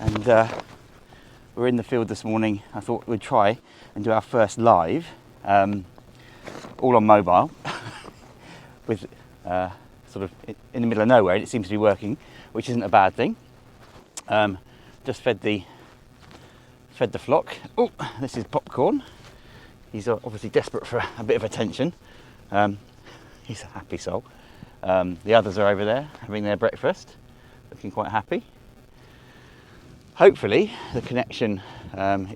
and we're in the field this morning. I thought we'd try and do our first live, all on mobile, with sort of in the middle of nowhere, and it seems to be working, which isn't a bad thing. Just fed the flock. Oh, this is Popcorn. He's obviously desperate for a bit of attention. He's a happy soul. The others are over there having their breakfast, looking quite happy. Hopefully the connection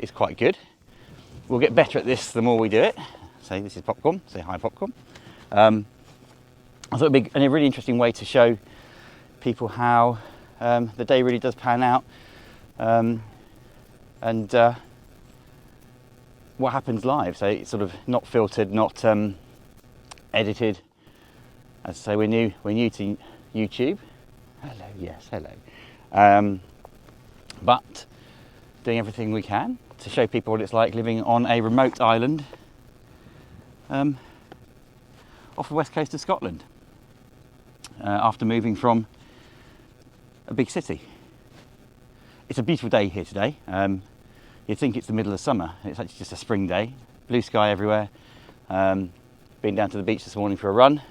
is quite good. We'll get better at this the more we do it. So this is Popcorn. Say hi, Popcorn. I thought it'd be a really interesting way to show people how the day really does pan out, and what happens live. So it's sort of not filtered, not edited. As I say, we're new to YouTube. Hello, yes, hello. But doing everything we can to show people what it's like living on a remote island off the west coast of Scotland, after moving from a big city. It's a beautiful day here today. You'd think it's the middle of summer. It's actually just a spring day. Blue sky everywhere. Been down to the beach this morning for a run,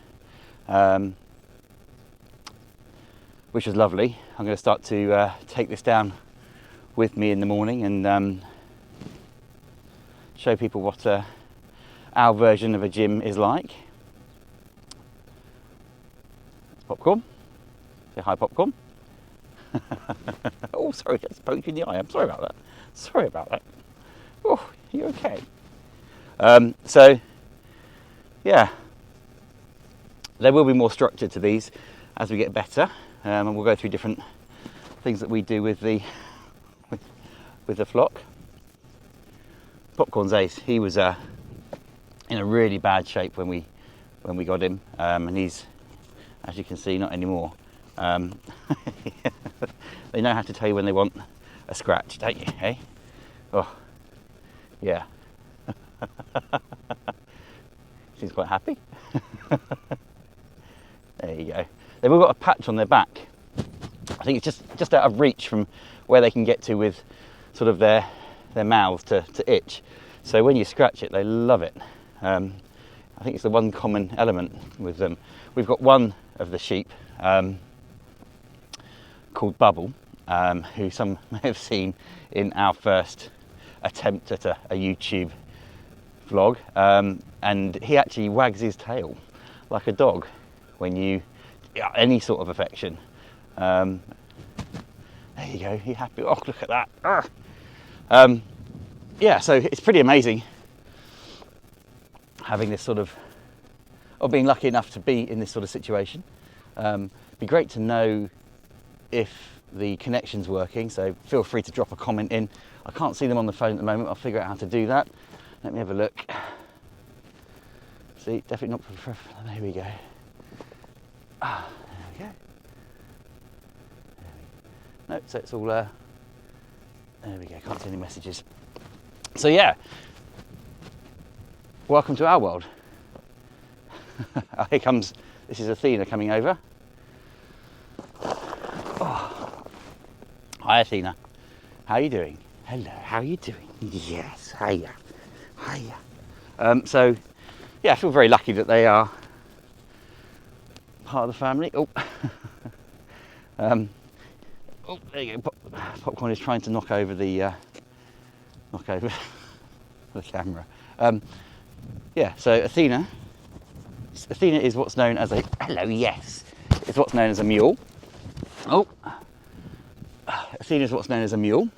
which was lovely. I'm going to start to take this down with me in the morning and show people what our version of a gym is like. It's Popcorn. Say hi, Popcorn. Oh, sorry, that's poked you in the eye. I'm sorry about that. Sorry about that. Oh, are you okay? So, yeah, there will be more structure to these as we get better, and we'll go through different things that we do with the flock. Popcorn's ace. He was in a really bad shape when we got him, and he's, as you can see, not anymore. They know how to tell you when they want a scratch, don't you? Hey? Oh, yeah. Seems quite happy. There you go. They've all got a patch on their back. I think it's just out of reach from where they can get to with sort of their mouths to itch. So when you scratch it, they love it. I think it's the one common element with them. We've got one of the sheep called Bubble, who some may have seen in our first attempt at a YouTube vlog, and he actually wags his tail like a dog when you any sort of affection. There you go. You happy? Oh, look at that. Yeah, so it's pretty amazing having this sort of, or being lucky enough to be in this sort of situation. Be great to know if the connection's working, so feel free to drop a comment in. I can't see them on the phone at the moment. I'll figure out how to do that. Let me have a look. See, definitely not. There we go. Ah, there we go. No, so it's all. There we go. Can't see any messages. So yeah, welcome to our world. Here comes. This is Athena coming over. Oh. Hi, Athena. How are you doing? Hello. How are you doing? Yes. Hiya. Hiya. So, yeah, I feel very lucky that they are part of the family. Oh. Oh, there you go. Popcorn is trying to knock over the camera. Yeah. So Athena is what's known as a hello. Yes. It's what's known as a mule. Oh. Athena is what's known as a mule.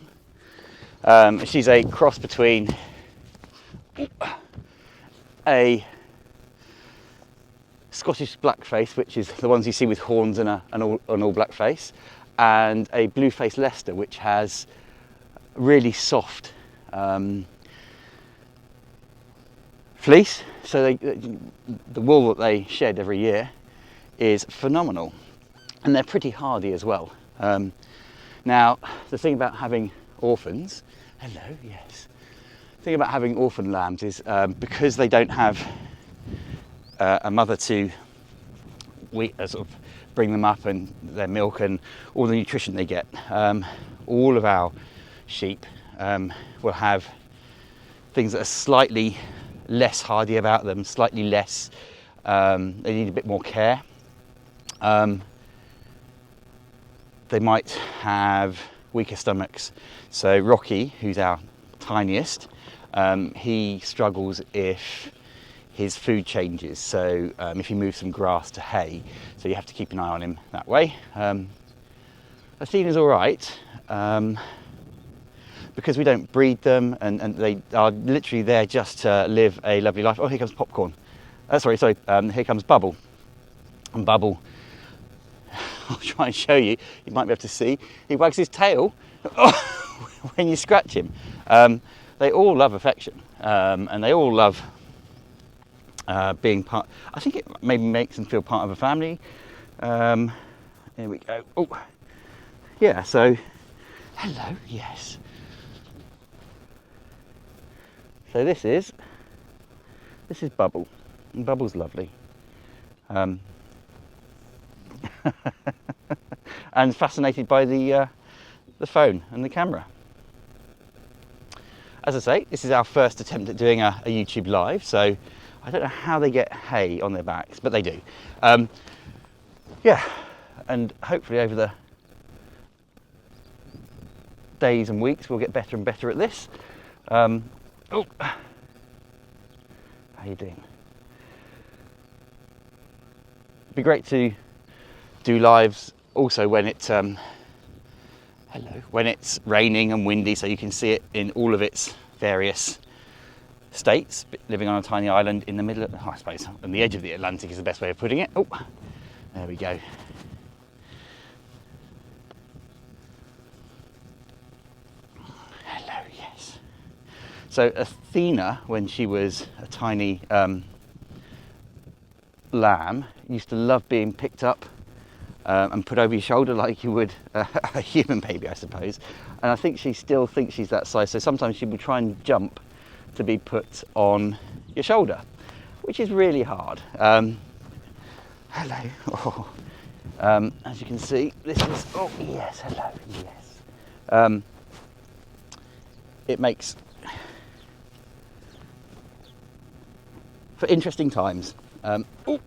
She's a cross between a Scottish blackface, which is the ones you see with horns and an all black face, and a blue-faced Leicester, which has really soft fleece. So the wool that they shed every year is phenomenal, and they're pretty hardy as well. Now, the thing about having orphans, hello, yes. The thing about having orphan lambs is because they don't have a mother to sort of bring them up and their milk and all the nutrition they get. all of our sheep will have things that are slightly less hardy about them, slightly less, they need a bit more care. They might have weaker stomachs. So Rocky, who's our tiniest, he struggles if his food changes. So if he moves from grass to hay, so you have to keep an eye on him that way. Athena's all right, because we don't breed them, and they are literally there just to live a lovely life. Oh, here comes Popcorn. Here comes Bubble. And Bubble, I'll try and show you, you might be able to see, he wags his tail when you scratch him. They all love affection, and they all love being part. I think it maybe makes them feel part of a family. Here we go. Oh, yeah, so, hello, yes. So this is Bubble, and Bubble's lovely. And fascinated by the phone and the camera. As I say, this is our first attempt at doing a YouTube live, so I don't know how they get hay on their backs, but they do. Yeah, and hopefully over the days and weeks we'll get better and better at this. Oh, how you doing? It'd be great to do lives also when it's when it's raining and windy, so you can see it in all of its various states. Living on a tiny island in the middle of, I suppose, on the edge of the Atlantic is the best way of putting it. Oh, there we go. Hello, yes. So Athena, when she was a tiny lamb, used to love being picked up and put over your shoulder like you would a human baby, I suppose. And I think she still thinks she's that size, so sometimes she will try and jump to be put on your shoulder, which is really hard. Hello. Oh. As you can see, this is, oh yes, hello, yes. It makes for interesting times. Oh.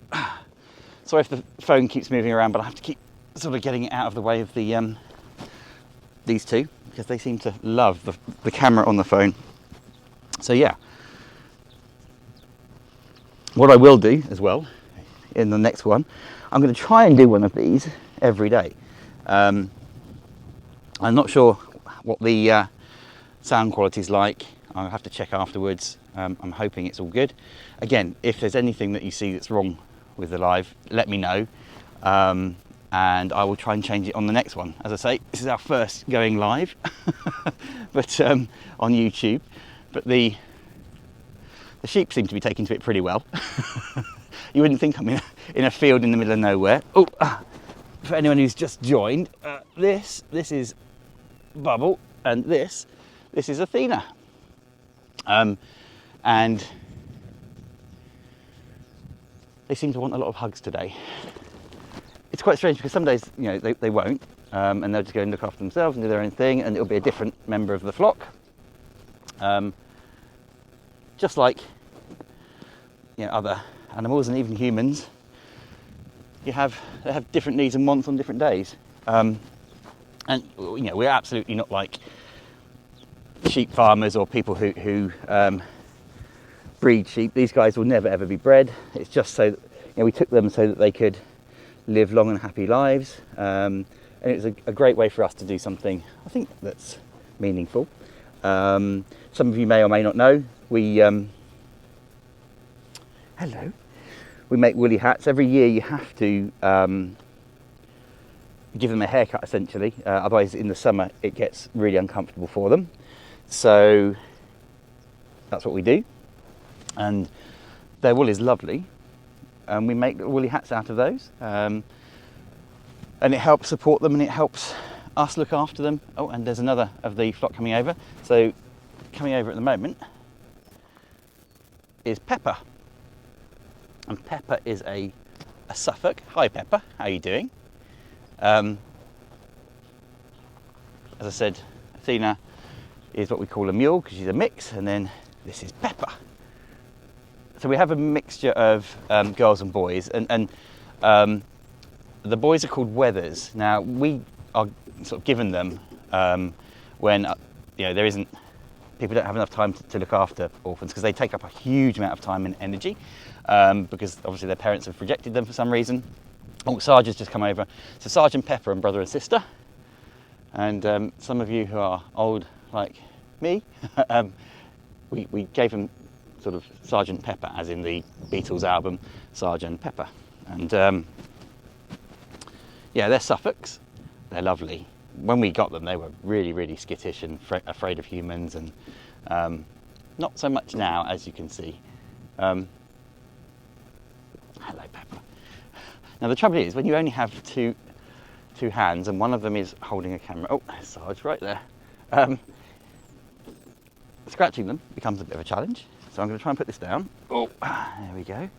Sorry if the phone keeps moving around, but I have to keep sort of getting it out of the way of the these two, because they seem to love the camera on the phone. So yeah, what I will do as well in the next one, I'm going to try and do one of these every day. I'm not sure what the sound quality is like. I'll have to check afterwards. I'm hoping it's all good. Again, if there's anything that you see that's wrong with the live, let me know, and I will try and change it on the next one. As I say, this is our first going live, but on YouTube. But the sheep seem to be taking to it pretty well. You wouldn't think I'm in a field in the middle of nowhere. Oh, for anyone who's just joined, this is Bubble, and this is Athena, and they seem to want a lot of hugs today. It's quite strange because some days, you know, they won't, and they'll just go and look after themselves and do their own thing, and it'll be a different member of the flock. Just like, you know, other animals and even humans, they have different needs and wants on different days. And you know, we're absolutely not like sheep farmers or people who breed sheep. These guys will never ever be bred. It's just so that, you know, we took them so that they could live long and happy lives, and it was a great way for us to do something, I think, that's meaningful. Some of you may or may not know, we make woolly hats. Every year you have to give them a haircut, essentially, otherwise in the summer it gets really uncomfortable for them. So that's what we do, and their wool is lovely, and we make woolly hats out of those, and it helps support them and it helps us look after them. Oh, and there's another of the flock coming over. So coming over at the moment is Pepper, and Pepper is a Suffolk. Hi Pepper, how are you doing? as I said, Athena is what we call a mule because she's a mix, and then this is Pepper. So we have a mixture of girls and boys, and the boys are called wethers. Now we are sort of given them when there isn't, people don't have enough time to look after orphans because they take up a huge amount of time and energy because obviously their parents have rejected them for some reason. Oh, Sarge has just come over. So Sarge and Pepper and brother and sister. And some of you who are old like me, we gave them sort of Sergeant Pepper, as in the Beatles album Sergeant Pepper. And yeah, they're Suffolks. They're lovely. When we got them, they were really, really skittish and afraid of humans, and not so much now, as you can see. Hello, Pepper. Now the trouble is, when you only have two hands and one of them is holding a camera, oh, there's Sarge right there, scratching them becomes a bit of a challenge. So I'm going to try and put this down. Oh, there we go.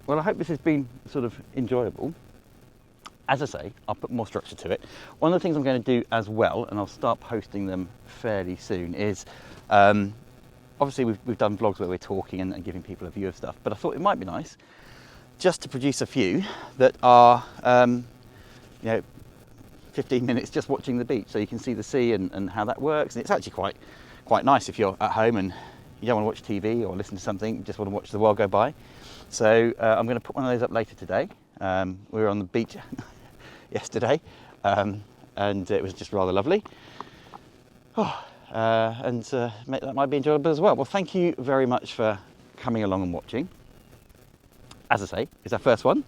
Well, I hope this has been sort of enjoyable. As I say, I'll put more structure to it. One of the things I'm going to do as well, and I'll start posting them fairly soon, is obviously we've done vlogs where we're talking and giving people a view of stuff, but I thought it might be nice just to produce a few that are 15 minutes just watching the beach, so you can see the sea and how that works. And it's actually quite nice if you're at home and you don't want to watch TV or listen to something, you just want to watch the world go by. So I'm going to put one of those up later today. We were on the beach yesterday and it was just rather lovely. That might be enjoyable as well. Well, thank you very much for coming along and watching. As I say, it's our first one.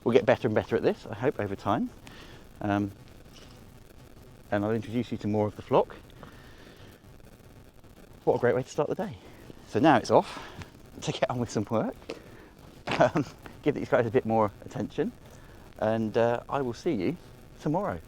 We'll get better and better at this, I hope, over time. And I'll introduce you to more of the flock. What a great way to start the day. So now it's off to get on with some work, give these guys a bit more attention, and I will see you tomorrow.